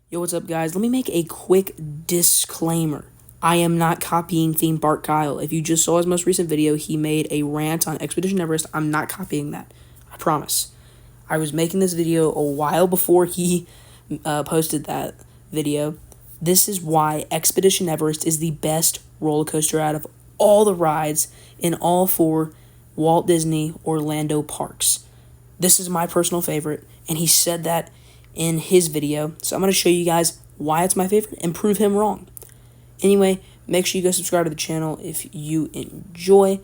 Yo, what's up, guys? Let me make a quick disclaimer. I am not copying Theme Park Kyle. If you just saw his most recent video, he made a rant on Expedition Everest. I'm not copying that. I promise. I was making this video a while before he posted that video. This is why Expedition Everest is the best roller coaster out of all the rides in all four Walt Disney Orlando parks. This is my personal favorite, and he said that in his video. So I'm going to show you guys why it's my favorite and prove him wrong. Anyway, make sure you go subscribe to the channel if you enjoy,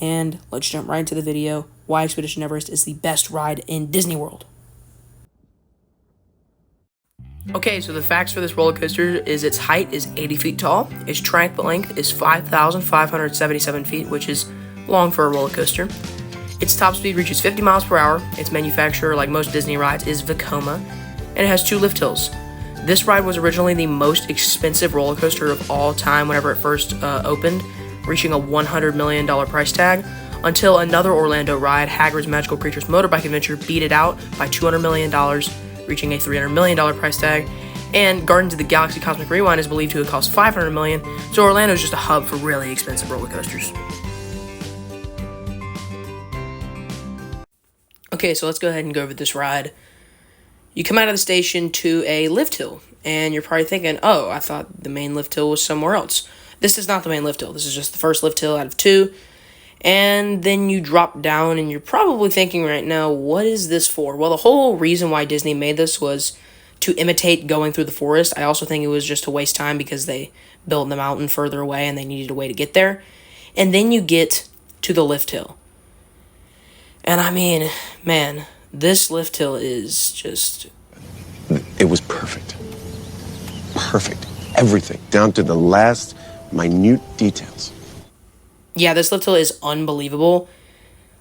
and let's jump right into the video. Why Expedition Everest is the best ride in Disney World. Okay, so the facts for this roller coaster is its height is 80 feet tall, its track length is 5,577 feet, which is long for a roller coaster. Its top speed reaches 50 miles per hour. Its manufacturer, like most Disney rides, is Vekoma, and it has 2 lift hills. This ride was originally the most expensive roller coaster of all time whenever it first opened, reaching a $100 million price tag, until another Orlando ride, Hagrid's Magical Creatures Motorbike Adventure, beat it out by $200 million, reaching a $300 million price tag, and Guardians of the Galaxy Cosmic Rewind is believed to have cost $500 million, so Orlando is just a hub for really expensive roller coasters. Okay, so let's go ahead and go over this ride. You come out of the station to a lift hill, and you're probably thinking, oh, I thought the main lift hill was somewhere else. This is not the main lift hill. This is just the first lift hill out of 2. And then you drop down, and you're probably thinking right now, what is this for? Well, the whole reason why Disney made this was to imitate going through the forest. I also think it was just to waste time because they built the mountain further away, and they needed a way to get there. And then you get to the lift hill. And I mean, man, this lift hill is just... It was perfect. Perfect. Everything, down to the last minute details. Yeah, this lift hill is unbelievable.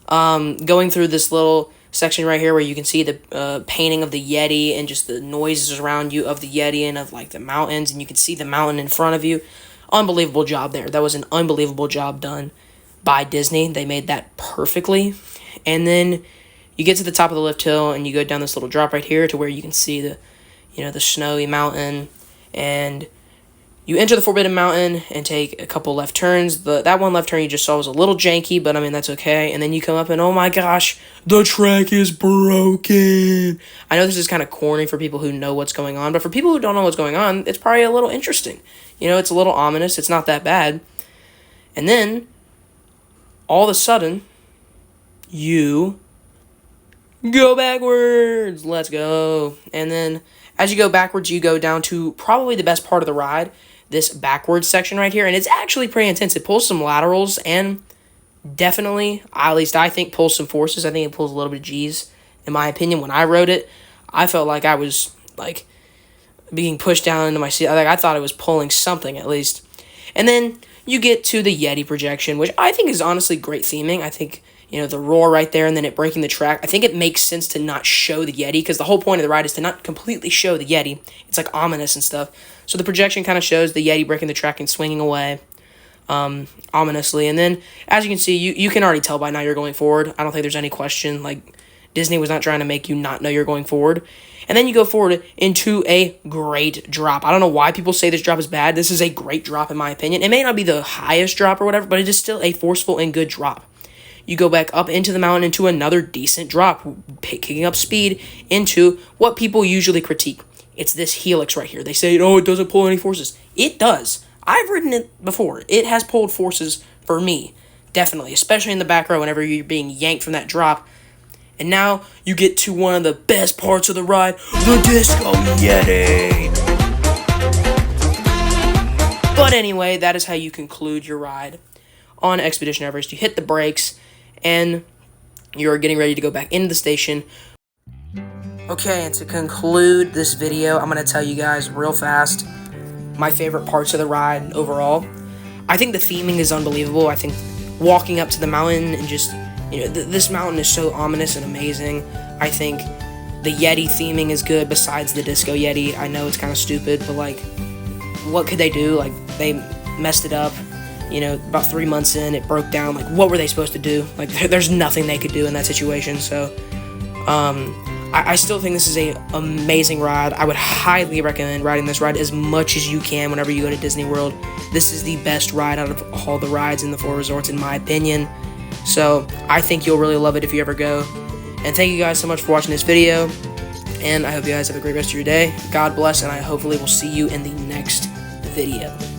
Going through this little section right here where you can see the painting of the Yeti and just the noises around you of the Yeti and of like the mountains, and you can see the mountain in front of you. Unbelievable job there. That was an unbelievable job done by Disney. They made that perfectly. And then you get to the top of the lift hill, and you go down this little drop right here to where you can see the snowy mountain, and you enter the Forbidden Mountain and take a couple left turns. That one left turn you just saw was a little janky, but I mean, that's okay. And then you come up, and oh my gosh, the track is broken. I know this is kind of corny for people who know what's going on, but for people who don't know what's going on, it's probably a little interesting. It's a little ominous. It's not that bad. And then, all of a sudden, you go backwards. Let's go. And then as you go backwards, you go down to probably the best part of the ride, this backwards section right here. And it's actually pretty intense. It pulls some laterals and definitely, at least I think, pulls some forces. I think it pulls a little bit of G's. In my opinion, when I rode it, I felt like I was like being pushed down into my seat. Like, I thought it was pulling something at least. And then you get to the Yeti projection, which I think is honestly great theming. I think the roar right there and then it breaking the track. I think it makes sense to not show the Yeti because the whole point of the ride is to not completely show the Yeti. It's like ominous and stuff. So the projection kind of shows the Yeti breaking the track and swinging away ominously. And then, as you can see, you can already tell by now you're going forward. I don't think there's any question. Like, Disney was not trying to make you not know you're going forward. And then you go forward into a great drop. I don't know why people say this drop is bad. This is a great drop in my opinion. It may not be the highest drop or whatever, but it is still a forceful and good drop. You go back up into the mountain into another decent drop, kicking up speed into what people usually critique. It's this helix right here. They say, oh, it doesn't pull any forces. It does. I've ridden it before. It has pulled forces for me, definitely, especially in the back row whenever you're being yanked from that drop. And now you get to one of the best parts of the ride, the Disco Yeti. But anyway, that is how you conclude your ride on Expedition Everest. You hit the brakes, and you're getting ready to go back into the station. Okay, and to conclude this video, I'm going to tell you guys real fast my favorite parts of the ride overall. I think the theming is unbelievable. I think walking up to the mountain and just, this mountain is so ominous and amazing. I think the Yeti theming is good besides the Disco Yeti. I know it's kind of stupid, but like, what could they do? Like, they messed it up. About 3 months in, it broke down. Like, what were they supposed to do? Like, there's nothing they could do in that situation. So, I still think this is a amazing ride. I would highly recommend riding this ride as much as you can whenever you go to Disney World. This is the best ride out of all the rides in the 4 resorts, in my opinion. So I think you'll really love it if you ever go. And thank you guys so much for watching this video. And I hope you guys have a great rest of your day. God bless, and I hopefully will see you in the next video.